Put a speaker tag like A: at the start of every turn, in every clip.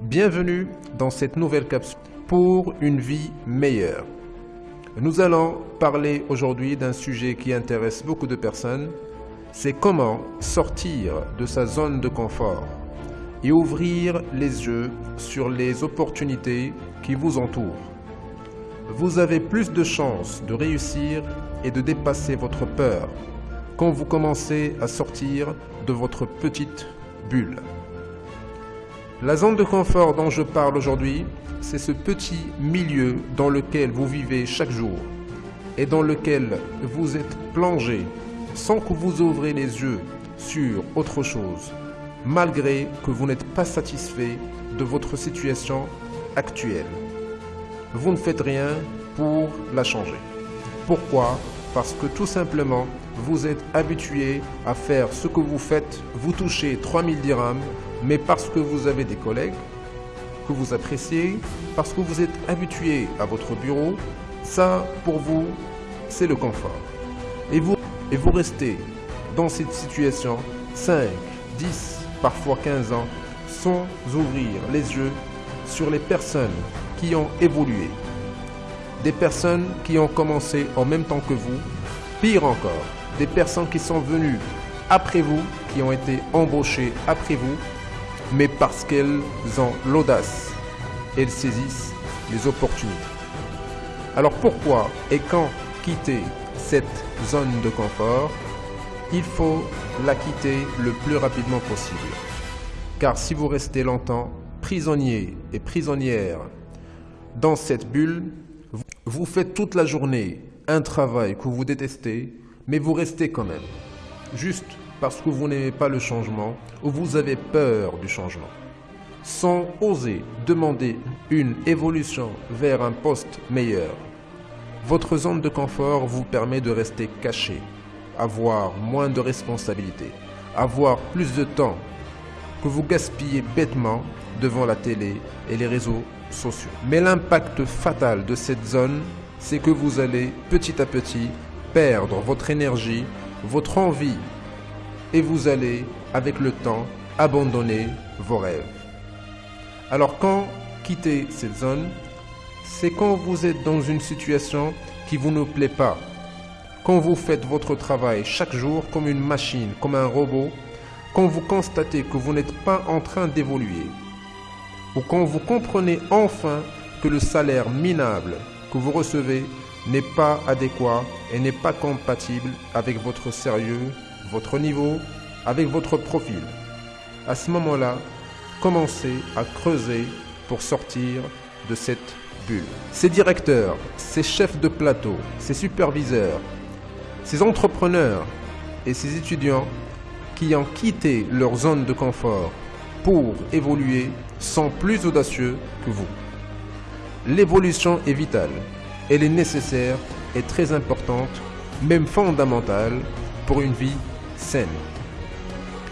A: Bienvenue dans cette nouvelle capsule pour une vie meilleure. Nous allons parler aujourd'hui d'un sujet qui intéresse beaucoup de personnes. C'est comment sortir de sa zone de confort et ouvrir les yeux sur les opportunités qui vous entourent. Vous avez plus de chances de réussir et de dépasser votre peur quand vous commencez à sortir de votre petite bulle. La zone de confort dont je parle aujourd'hui, c'est ce petit milieu dans lequel vous vivez chaque jour et dans lequel vous êtes plongé sans que vous ouvrez les yeux sur autre chose, malgré que vous n'êtes pas satisfait de votre situation actuelle. Vous ne faites rien pour la changer. Pourquoi? Parce que tout simplement, vous êtes habitué à faire ce que vous faites, vous touchez 3000 dirhams, mais parce que vous avez des collègues que vous appréciez, parce que vous êtes habitué à votre bureau, ça pour vous, c'est le confort. Et vous restez dans cette situation 5, 10, parfois 15 ans, sans ouvrir les yeux sur les personnes qui ont évolué. Des personnes qui ont commencé en même temps que vous, pire encore, des personnes qui sont venues après vous, qui ont été embauchées après vous, mais parce qu'elles ont l'audace, elles saisissent les opportunités. Alors pourquoi et quand quitter cette zone de confort? Il faut la quitter le plus rapidement possible. Car si vous restez longtemps prisonnier et prisonnière dans cette bulle, vous faites toute la journée un travail que vous détestez, mais vous restez quand même, juste parce que vous n'aimez pas le changement ou vous avez peur du changement, sans oser demander une évolution vers un poste meilleur. Votre zone de confort vous permet de rester caché, avoir moins de responsabilités, avoir plus de temps que vous gaspillez bêtement devant la télé et les réseaux sociaux. Mais l'impact fatal de cette zone, c'est que vous allez petit à petit perdre votre énergie, votre envie, et vous allez, avec le temps, abandonner vos rêves. Alors quand quittez cette zone, c'est quand vous êtes dans une situation qui vous ne plaît pas, quand vous faites votre travail chaque jour comme une machine, comme un robot, quand vous constatez que vous n'êtes pas en train d'évoluer, ou quand vous comprenez enfin que le salaire minable que vous recevez n'est pas adéquat et n'est pas compatible avec votre sérieux, votre niveau, avec votre profil. À ce moment-là, commencez à creuser pour sortir de cette bulle. Ces directeurs, ces chefs de plateau, ces superviseurs, ces entrepreneurs et ces étudiants qui ont quitté leur zone de confort pour évoluer sont plus audacieux que vous. L'évolution est vitale, elle est nécessaire et très importante, même fondamentale pour une vie saine.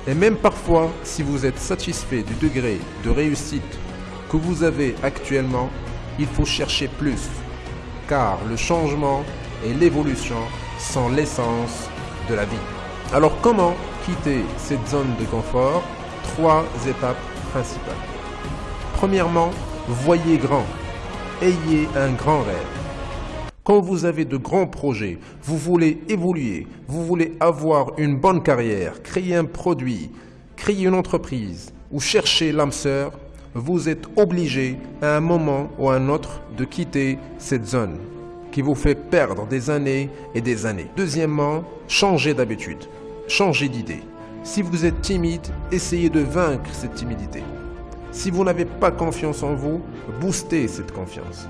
A: Et même parfois, si vous êtes satisfait du degré de réussite que vous avez actuellement, il faut chercher plus, car le changement et l'évolution sont l'essence de la vie. Alors comment quitter cette zone de confort? 3 étapes principales. Premièrement, voyez grand. Ayez un grand rêve. Quand vous avez de grands projets, vous voulez évoluer, vous voulez avoir une bonne carrière, créer un produit, créer une entreprise ou chercher l'âme sœur, vous êtes obligé à un moment ou à un autre de quitter cette zone qui vous fait perdre des années et des années. Deuxièmement, changez d'habitude, changez d'idée. Si vous êtes timide, essayez de vaincre cette timidité. Si vous n'avez pas confiance en vous, boostez cette confiance.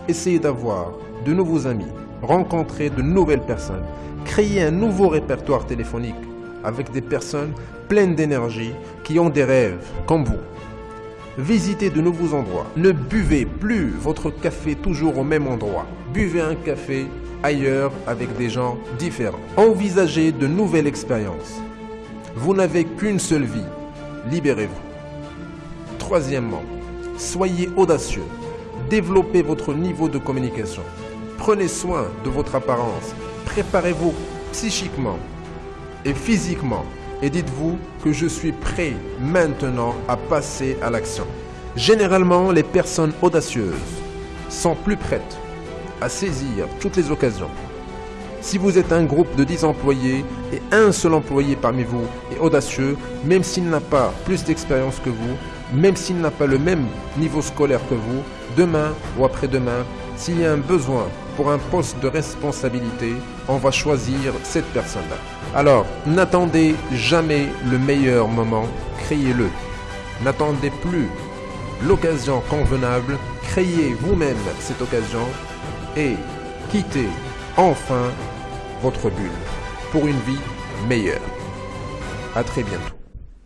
A: Essayez d'avoir de nouveaux amis, rencontrer de nouvelles personnes, créer un nouveau répertoire téléphonique avec des personnes pleines d'énergie qui ont des rêves comme vous. Visitez de nouveaux endroits. Ne buvez plus votre café toujours au même endroit. Buvez un café ailleurs avec des gens différents. Envisagez de nouvelles expériences. Vous n'avez qu'une seule vie. Libérez-vous. Troisièmement, soyez audacieux. Développez votre niveau de communication. Prenez soin de votre apparence. Préparez-vous psychiquement et physiquement. Et dites-vous que je suis prêt maintenant à passer à l'action. Généralement, les personnes audacieuses sont plus prêtes à saisir toutes les occasions. Si vous êtes un groupe de 10 employés et un seul employé parmi vous est audacieux, même s'il n'a pas plus d'expérience que vous, même s'il n'a pas le même niveau scolaire que vous, demain ou après-demain, s'il y a un besoin pour un poste de responsabilité, on va choisir cette personne-là. Alors, n'attendez jamais le meilleur moment, créez-le. N'attendez plus l'occasion convenable, créez vous-même cette occasion et quittez enfin votre bulle pour une vie meilleure. À très bientôt.